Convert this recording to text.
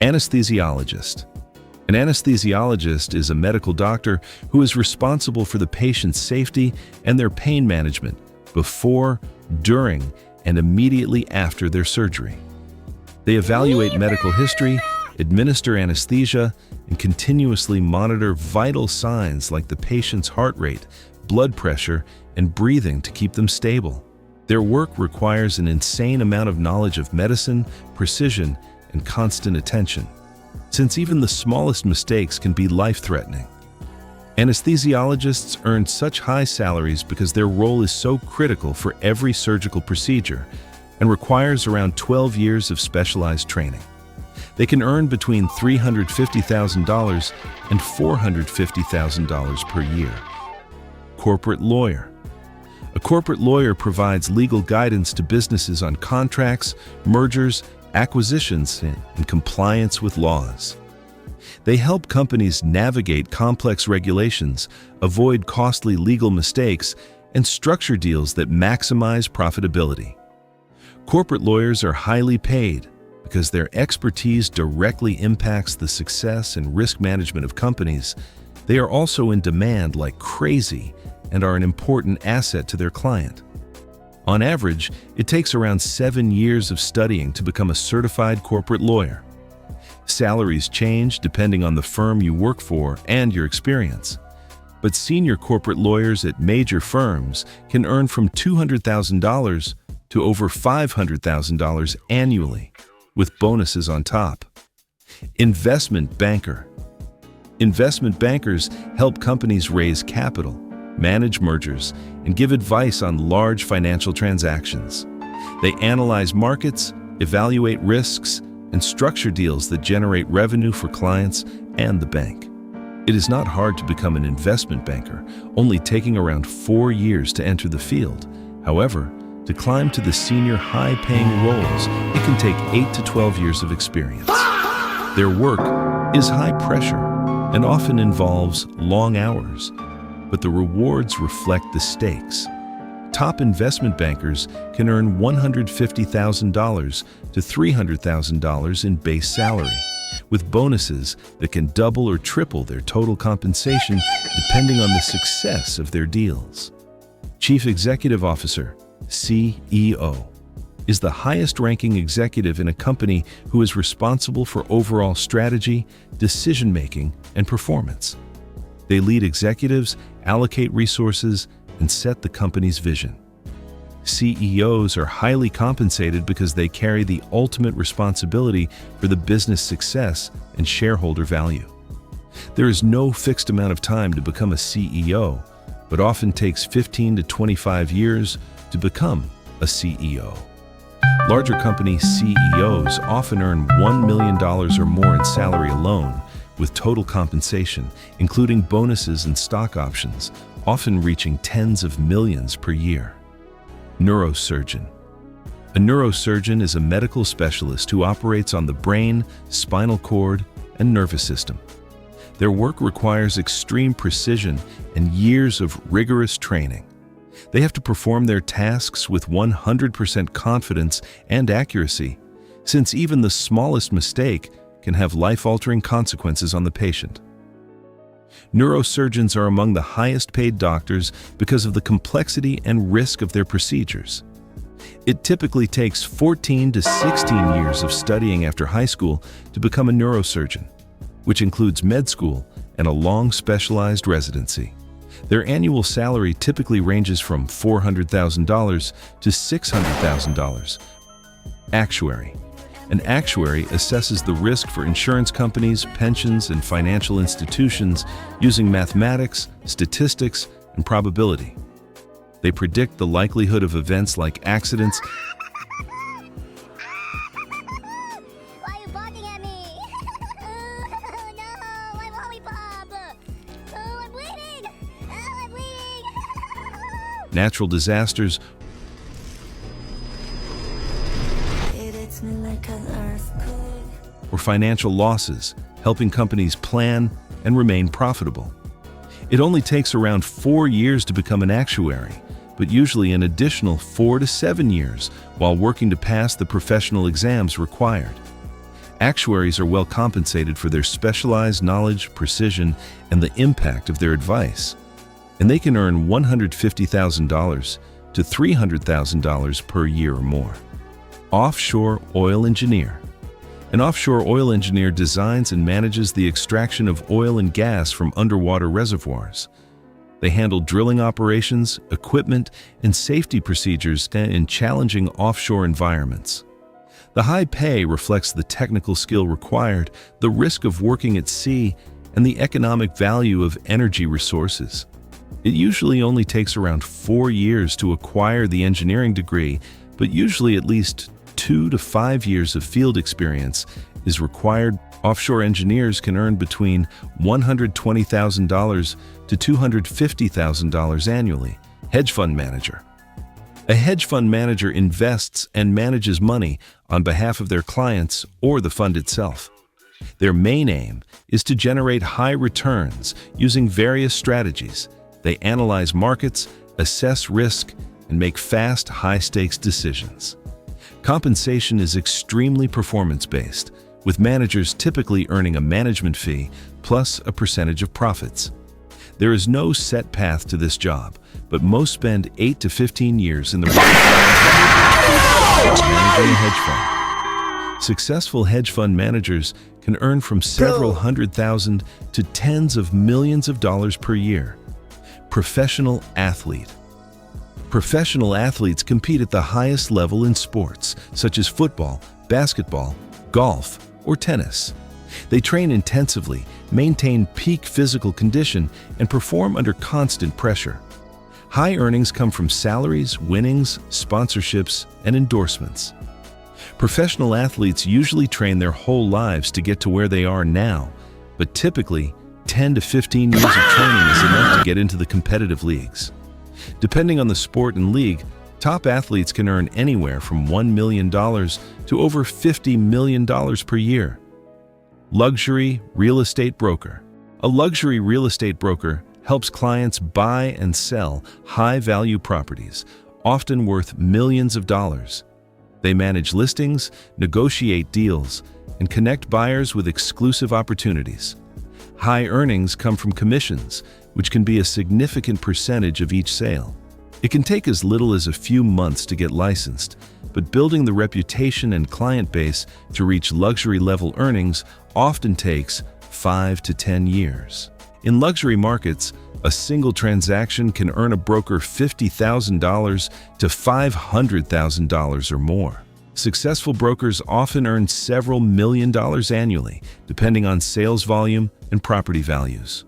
Anaesthesiologist. An anesthesiologist is a medical doctor who is responsible for the patient's safety and their pain management before, during, and immediately after their surgery. They evaluate medical history, administer anesthesia, and continuously monitor vital signs like the patient's heart rate, blood pressure, and breathing to keep them stable. Their work requires an insane amount of knowledge of medicine, precision, and constant attention, since even the smallest mistakes can be life-threatening. Anesthesiologists earn such high salaries because their role is so critical for every surgical procedure and requires around 12 years of specialized training. They can earn between $350,000 and $450,000 per year. Corporate lawyer. A corporate lawyer provides legal guidance to businesses on contracts, mergers, acquisitions, and compliance with laws. They help companies navigate complex regulations, avoid costly legal mistakes, and structure deals that maximize profitability. Corporate lawyers are highly paid because their expertise directly impacts the success and risk management of companies. They are also in demand like crazy and are an important asset to their client. On average, it takes around 7 years of studying to become a certified corporate lawyer. Salaries change depending on the firm you work for and your experience. But senior corporate lawyers at major firms can earn from $200,000 to over $500,000 annually, with bonuses on top. Investment banker. Investment bankers help companies raise capital, manage mergers, and give advice on large financial transactions. They analyze markets, evaluate risks, and structure deals that generate revenue for clients and the bank. It is not hard to become an investment banker, only taking around 4 years to enter the field. However, to climb to the senior high-paying roles, it can take 8 to 12 years of experience. Their work is high pressure and often involves long hours, but the rewards reflect the stakes. Top investment bankers can earn $150,000 to $300,000 in base salary, with bonuses that can double or triple their total compensation depending on the success of their deals. Chief Executive Officer, CEO, is the highest-ranking executive in a company who is responsible for overall strategy, decision-making, and performance. They lead executives, allocate resources, and set the company's vision. CEOs are highly compensated because they carry the ultimate responsibility for the business success and shareholder value. There is no fixed amount of time to become a CEO, but often takes 15 to 25 years to become a CEO. Larger company CEOs often earn $1 million or more in salary alone, with total compensation, including bonuses and stock options, often reaching tens of millions per year. Neurosurgeon. A neurosurgeon is a medical specialist who operates on the brain, spinal cord, and nervous system. Their work requires extreme precision and years of rigorous training. They have to perform their tasks with 100% confidence and accuracy, since even the smallest mistake can have life-altering consequences on the patient. Neurosurgeons are among the highest-paid doctors because of the complexity and risk of their procedures. It typically takes 14 to 16 years of studying after high school to become a neurosurgeon, which includes med school and a long specialized residency. Their annual salary typically ranges from $400,000 to $600,000. Actuary. An actuary assesses the risk for insurance companies, pensions, and financial institutions using mathematics, statistics, and probability. They predict the likelihood of events like accidents. Why are you barking at me? Oh, no, my lollipop. Oh, I'm bleeding. Oh, I'm bleeding. Natural disasters, or financial losses, helping companies plan and remain profitable. It only takes around 4 years to become an actuary, but usually an additional 4 to 7 years while working to pass the professional exams required. Actuaries are well compensated for their specialized knowledge, precision, and the impact of their advice. And they can earn $150,000 to $300,000 per year or more. Offshore Oil Engineer. An offshore oil engineer designs and manages the extraction of oil and gas from underwater reservoirs. They handle drilling operations, equipment, and safety procedures in challenging offshore environments. The high pay reflects the technical skill required, the risk of working at sea, and the economic value of energy resources. It usually only takes around 4 years to acquire the engineering degree, but usually at least 2 to 5 years of field experience is required. Offshore engineers can earn between $120,000 to $250,000 annually. Hedge fund manager. A hedge fund manager invests and manages money on behalf of their clients or the fund itself. Their main aim is to generate high returns using various strategies. They analyze markets, assess risk, and make fast, high-stakes decisions. Compensation is extremely performance-based, with managers typically earning a management fee plus a percentage of profits. There is no set path to this job, but most spend 8 to 15 years in the managing a hedge fund. Successful hedge fund managers can earn from several $100,000 to tens of millions of dollars per year. Professional athlete. Professional athletes compete at the highest level in sports, such as football, basketball, golf, or tennis. They train intensively, maintain peak physical condition, and perform under constant pressure. High earnings come from salaries, winnings, sponsorships, and endorsements. Professional athletes usually train their whole lives to get to where they are now, but typically, 10 to 15 years of training is enough to get into the competitive leagues. Depending on the sport and league, top athletes can earn anywhere from $1 million to over $50 million per year. Luxury real estate broker. A luxury real estate broker helps clients buy and sell high-value properties, often worth millions of dollars. They manage listings, negotiate deals, and connect buyers with exclusive opportunities. High earnings come from commissions, which can be a significant percentage of each sale. It can take as little as a few months to get licensed, but building the reputation and client base to reach luxury-level earnings often takes 5 to 10 years. In luxury markets, a single transaction can earn a broker $50,000 to $500,000 or more. Successful brokers often earn several $1 million annually, depending on sales volume and property values.